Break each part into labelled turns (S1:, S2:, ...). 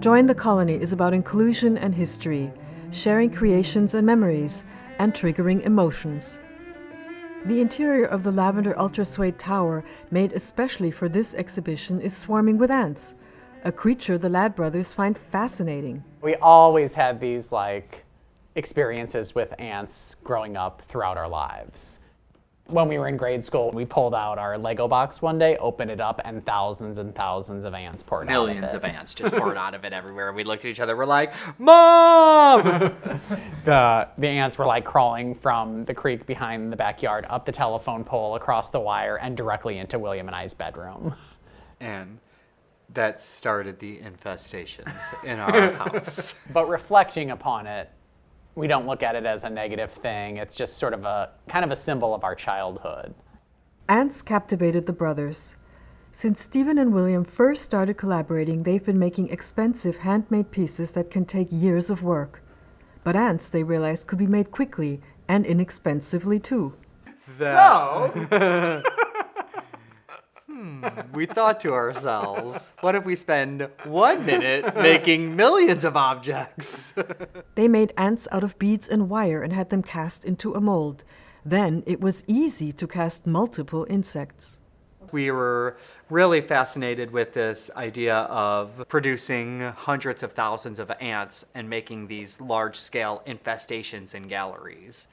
S1: Join the Colony is about inclusion and history, sharing creations and memories, and triggering emotions. The interior of the Lavender Ultrasuede Tower, made especially for this exhibition, is swarming with ants, a creature the Ladd brothers find fascinating.
S2: We always had these experiences with ants growing up throughout our lives. When we were in grade school, we pulled out our Lego box one day, opened it up, and thousands of ants poured out of it.
S3: Millions of ants just poured out of it everywhere. We looked at each other, we're like, Mom!
S2: The ants were crawling from the creek behind the backyard, up the telephone pole, across the wire, and directly into William and I's bedroom.
S3: And that started the infestations in our house.
S2: But reflecting upon it, we don't look at it as a negative thing. It's just sort of a kind of a symbol of our childhood.
S1: Ants captivated the brothers. Since Stephen and William first started collaborating, they've been making expensive handmade pieces that can take years of work. But ants, they realized, could be made quickly and inexpensively too.
S3: So, we thought to ourselves, what if we spend 1 minute making millions of objects?
S1: They made ants out of beads and wire and had them cast into a mold. Then it was easy to cast multiple insects.
S3: We were really fascinated with this idea of producing hundreds of thousands of ants and making these large-scale infestations in galleries.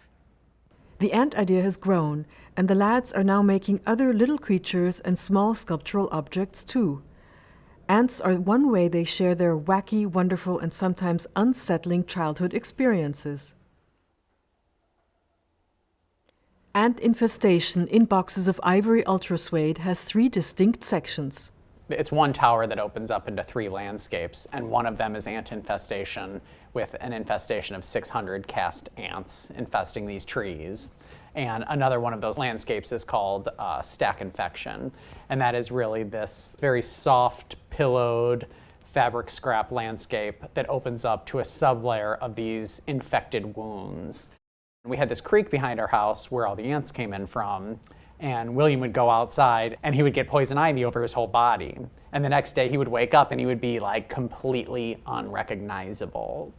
S1: The ant idea has grown, and the Ladds are now making other little creatures and small sculptural objects too. Ants are one way they share their wacky, wonderful, and sometimes unsettling childhood experiences. Ant infestation in boxes of ivory ultrasuede has 3 distinct sections.
S2: It's one tower that opens up into 3 landscapes, and one of them is ant infestation, with an infestation of 600 cast ants infesting these trees. And another one of those landscapes is called stack infection, and that is really this very soft, pillowed fabric scrap landscape that opens up to a sublayer of these infected wounds. We had this creek behind our house where all the ants came in from, and William would go outside and he would get poison ivy over his whole body. And the next day he would wake up and he would be completely unrecognizable.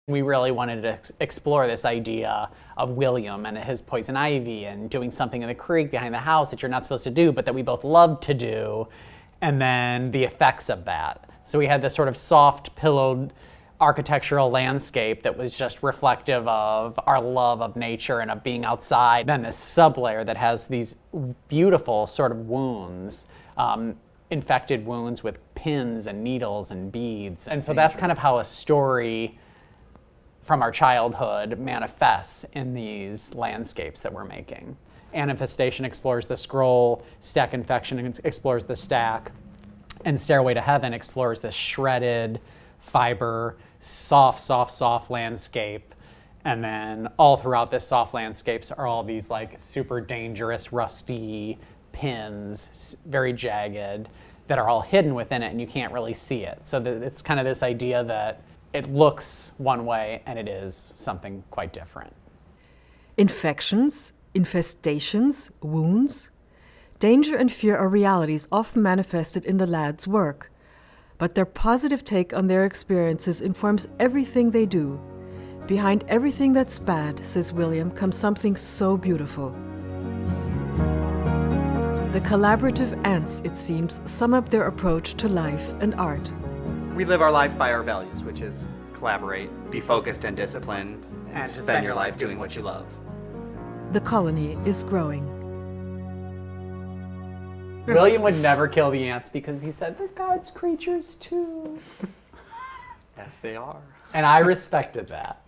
S2: We really wanted to explore this idea of William and his poison ivy and doing something in the creek behind the house that you're not supposed to do, but that we both loved to do, and then the effects of that. So we had this sort of soft, pillowed architectural landscape that was just reflective of our love of nature and of being outside. Then this sublayer that has these beautiful sort of wounds, infected wounds with pins and needles and beads. And so that's kind of how a story from our childhood manifests in these landscapes that we're making. Ant infestation explores the scroll, stack infection explores the stack, and Stairway to Heaven explores this shredded fiber, soft landscape. And then all throughout this soft landscapes are all these super dangerous, rusty pins, very jagged, that are all hidden within it and you can't really see it. So it's kind of this idea that it looks one way and it is something quite different.
S1: Infections, infestations, wounds. Danger and fear are realities often manifested in the Ladds' work. But their positive take on their experiences informs everything they do. Behind everything that's bad, says William, comes something so beautiful. The collaborative ants, it seems, sum up their approach to life and art.
S3: We live our life by our values, which is collaborate, be focused and disciplined, and spend your life doing what you love.
S1: The colony is growing.
S2: William would never kill the ants because he said they're God's creatures too.
S3: Yes, they are.
S2: And I respected that.